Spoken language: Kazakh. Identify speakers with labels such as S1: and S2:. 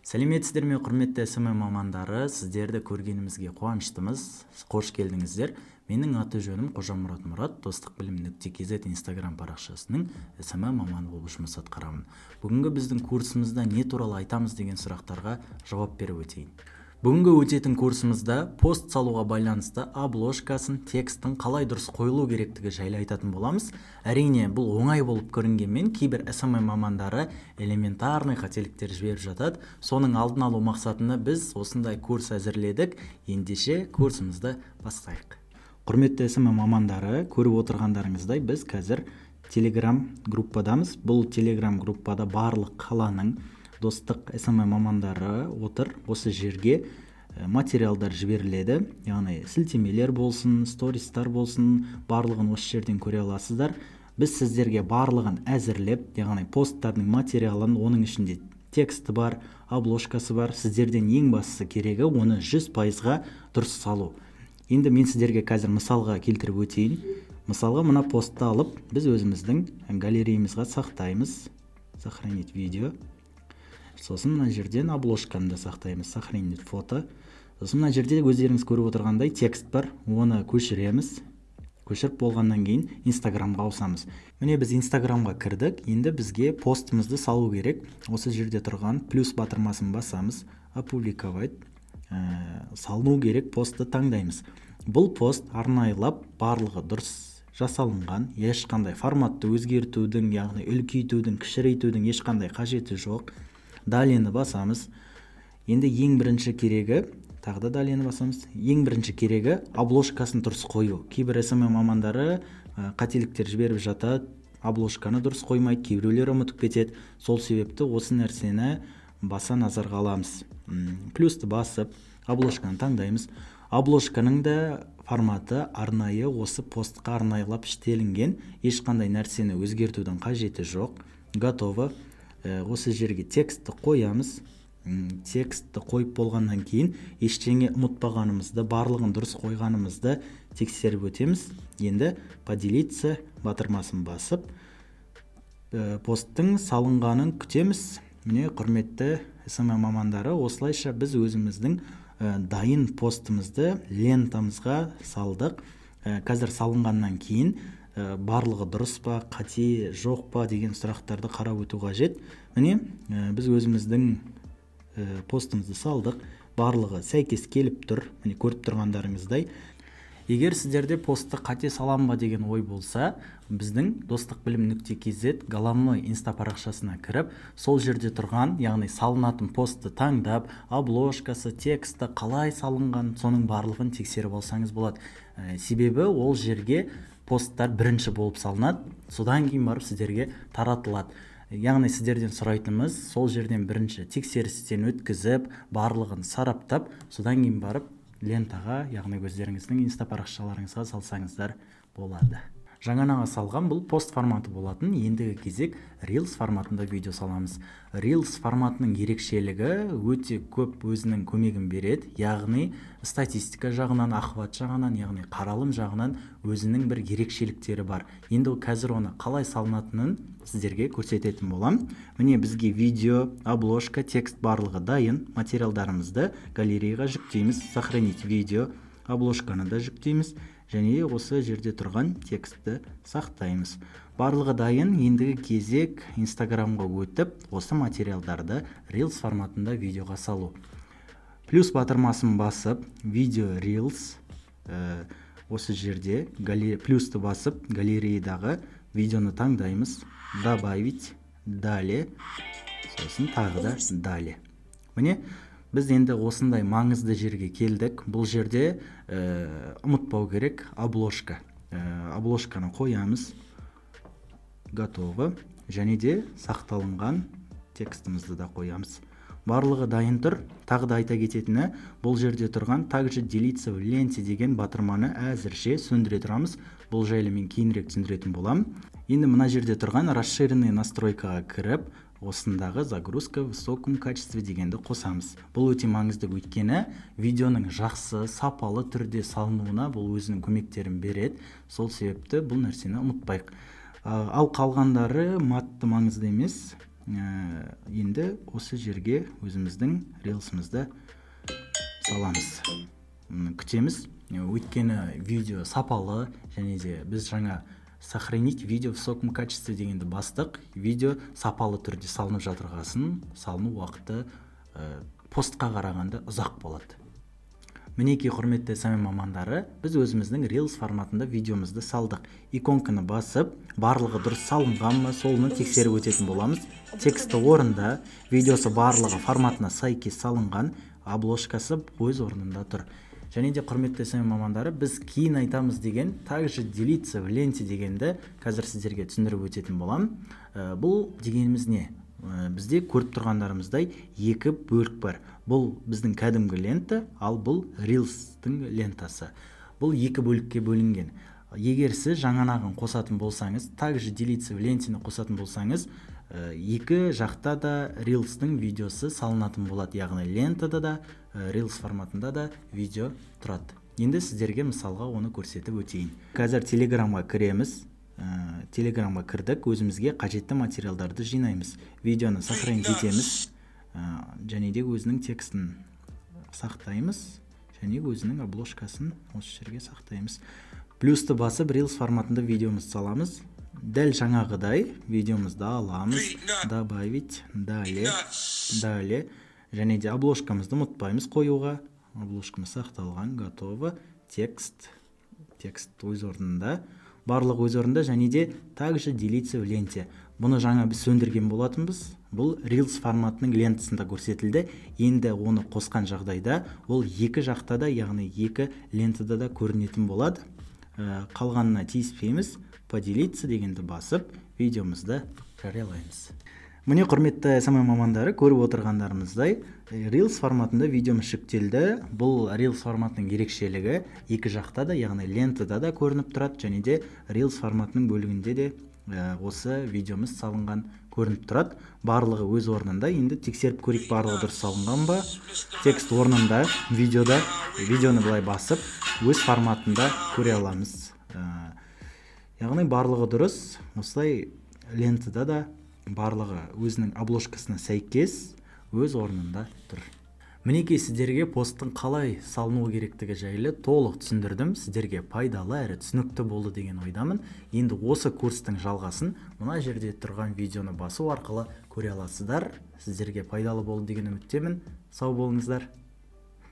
S1: Сәлеметсіздер ме, құрметті СММ мамандары, сіздерді көргенімізге қуаныштымыз. Қош келдіңіздер. Менің аты жөнім Қожамұрат Мұрат, достықбілім.kz Instagram парақшасының СММ маманы болып жұмыс атқарамын. Бүгінгі біздің курсымызда не туралы айтамыз деген сұрақтарға жауап беріп өтейін. Бүгінгі өтетін курсымызда пост салуға байланысты обложкасын, текстін қалай дұрыс қойылу керектігі жайлы айтатын боламыз. Әрине, бұл оңай болып көрінгенмен, кейбір СММ мамандары элементарный қателіктер жіберіп жатады. Соның алдын алу мақсатында біз осындай курс әзірледік. Ендеше курсымызды бастайық. Құрметті СММ мамандары, көріп отырғандарыңыздай, біз қазір Telegram группадамыз. Бұл Telegram группада барлық қаланың достық СММ мамандары отыр. Осы жерге материалдар жіберіледі, яғни сілтемелер болсын, стористар болсын, барлығын осы жерден көре аласыздар. Біз сіздерге барлығын әзірлеп, яғни посттардың материалын, оның ішінде тексті бар, обложкасы бар. Сіздерден ең бастысы керегі оны 100%-ға дұрыс салу. Енді мен сіздерге қазір мысалға келтіріп өтейін. Мысалға мына постты алып, біз өзіміздің галереямызға сақтаймыз. Сохранить видео. Сосын мына жерден обложканы да сақтаймыз. Сохранить фото. Сосын мына жерде өздеріңіз көріп отырғандай текст бар. Оны көшіреміз. Көшіріп болғаннан кейін Instagramға ауысамыз. Міне біз Instagramға кірдік. Енді бізге постымызды салу керек. Осы жерде тұрған плюс батырмасын басамыз. Опубликовать. Салыну керек постты таңдаймыз. Бұл пост арнайылап барлығы дұрыс жасалынған, ешқандай форматты өзгертудің, яғни үлкейтудің, кішірейтудің ешқандай қажеті жоқ. Далені басамыз. Енді ең бірінші керегі, тағы да далені басамыз. Ең бірінші керегі обложкасын дұрыс қою. Кейбір СММ мамандары қателіктер жіберіп жатады, обложканы дұрыс қоймайды, кейбіреулер ұмытып кетеді. Сол себепті осы нәрсені баса назарға аламыз. Плюсті басып, обложканы таңдаймыз. Обложканың да форматы арнайы осы постқа арнайылап іштелінген, ешқандай нәрсені өзгертудің қажеті жоқ. Готово. Осы жерге текстті қоямыз. Текстті қойып болғаннан кейін ештеңе ұмытпағанымызды, барлығын дұрыс қойғанымызды тексеріп өтеміз. Енді поделиться батырмасын басып, посттың салынғанын күтеміз. Міне, құрметті СММ мамандары, осылайша біз өзіміздің дайын постымызды лентамызға салдық. Қазір салынғаннан кейін барлығы дұрыс па, қате жоқ па деген сұрақтарды қарап өту қажет. Міне, біз өзіміздің постымызды салдық. Барлығы сәйкес келіп тұр. Міне, көріп тұрғандарыңыздай. Егер сіздерде постты қате салам ба деген ой болса, біздің достықбілім.kz головной инста парақшасына кіріп, сол жерде тұрған, яғни салынатын постты таңдап, обложкасы, тексті қалай салынған, соның барлығын тексеріп алсаңыз болады. Себебі ол жерге посттар бірінші болып салынады, содан кейін барып сіздерге таратылады. Яғни сіздерден сұрайтынымыз сол жерден бірінші тексерістен өткізіп, барлығын сараптап, содан кейін барып лентаға, яғни өздеріңіздің инста парақшаларыңызға салсаңыздар болады. Жаңанаға салған бұл пост форматы болатын. Ендігі кезек Reels форматында видео саламыз. Reels форматының ерекшелігі өте көп өзінің көмегін береді. Яғни статистика жағынан, ақпарат жағынан, яғни қаралым жағынан өзінің бір ерекшеліктері бар. Енді қазір оны қалай салынатынын сіздерге көрсететін болам. Міне бізге видео, обложка, текст барлығы дайын. Материалдарымызды галереяға жүктейміз. Сохранить видео, обложканы да жүктейміз. Және осы жерде тұрған текстті сақтаймыз. Барлығы дайын. Ендігі кезек Instagramға өтіп, осы материалдарды Reels форматында видеоға салу. Плюс батырмасын басып, видео Reels, осы жерде плюсті басып, галереядағы видеоны таңдаймыз. Добавить, далее, сосын тағы да далее. Міне, біз енді осындай маңызды жерге келдік. Бұл жерде ұмытпау керек обложка. Обложканы қоямыз. Готово. Және де сақталынған текстімізді да қоямыз. Барлығы дайын тұр. Тағы да айта кететіні, бұл жерде тұрған также делиться в ленте деген батырманы әзірше сөндіре тұрамыз. Бұл жайлы мен кейінірек түсіндіретін болам. Енді мына жерде тұрған расширенный настройкаға кіріп, осындағы загрузка в высоком качестве дегенді қосамыз. Бұл өте маңызды, өйткені видеоның жақсы, сапалы түрде салынуына бұл өзінің көмектерін береді. Сол себепті бұл нәрсені ұмытпайық. Ал қалғандары матты маңызды емес. Енді осы жерге өзіміздің рилсімізді саламыз. Күтеміз. Өйткені видео сапалы, және де біз жаңа сохранить видео в высоком качестве дегенді бастық. Видео сапалы түрде салынып жатырғасын, салыну уақыты постқа қарағанда ұзақ болады. Мінекей құрметті SMM мамандары, біз өзіміздің Reels форматында видеомызды салдық. Иконканы басып, барлығы дұрыс салынған ма, солыны тексеріп өтетін боламыз. Тексті орында, видеосы барлығы форматына сәйкес салынған, обложкасы өз орнында тұр. Және де құрметті SMM мамандары, біз кейін айтамыз деген, также делиться в ленте дегенді қазір сіздерге түсіндіріп өтетін болам. Бұл дегеніміз не? Бізде көріп тұрғандарымыздай екі бөлік бар. Бұл біздің кәдімгі лента, ал бұл Reels-тің лентасы. Бұл екі бөлікке бөлінген. Егер сіз жаңанағын қосатын болсаңыз, также делиться в лентені қосатын болсаңыз, екі жақта да Reels-тің видеосы салынатын болады. Яғни лентада да, Reels форматында да видео тұрады. Енді сіздерге мысалға оны көрсетіп өтейін. Қазір Телеграмға кіреміз. Телеграмға кірдік, өзімізге қажетті материалдарды жинаймыз. Видеоны сохранить етеміз, және де өзінің текстін сақтаймыз, және өзінің обложкасын осы жерге сақтаймыз. Плюсты басып Reels форматында видеомыз саламыз. Дәл жаңағыдай видеомызды аламыз, добавить, далее, және де обложкамызды ұмытпаймыз қоюға. Обложкамыз сақталған, готово. Текст өз орнында. Барлық өз орында, және де также делиться в ленте. Бұны жаңа біз сөндірген болатынбыз. Бұл Reels форматының лентасында көрсетілді. Енді оны қосқан жағдайда ол екі жақта да, яғни екі лентада да көрінетін болады. Қалғанына тиіспейміз. Поделиться дегенді басып, видеомызды жариялаймыз. Міне құрметті SMM мамандары, көріп отырғандарымыздай, Reels форматында видеомыз жүктелді. Бұл Reels форматының ерекшелігі екі жақта да, яғни лентада да көрініп тұрады, және де Reels форматының бөлігінде де осы видеомыз салынған көрініп тұрады. Барлығы өз орнында. Енді тексеріп көрейік, барлығы дұрыс салынған ба. Текст орнында, видеоны былай басып, өз форматында көре аламыз. Яғни барлығы дұрыс. Осылай лентада да барлығы өзінің обложкасына сәйкес өз орнында тұр. Мінекей сіздерге посттың қалай салынуы керектігі жайлы толық түсіндірдім. Сіздерге пайдалы әрі түсінікті болды деген ойдамын. Енді осы курстың жалғасын мына жерде тұрған видеоны басу арқылы көре аласыздар. Сіздерге пайдалы болды деген үміттемін. Сау болыңыздар.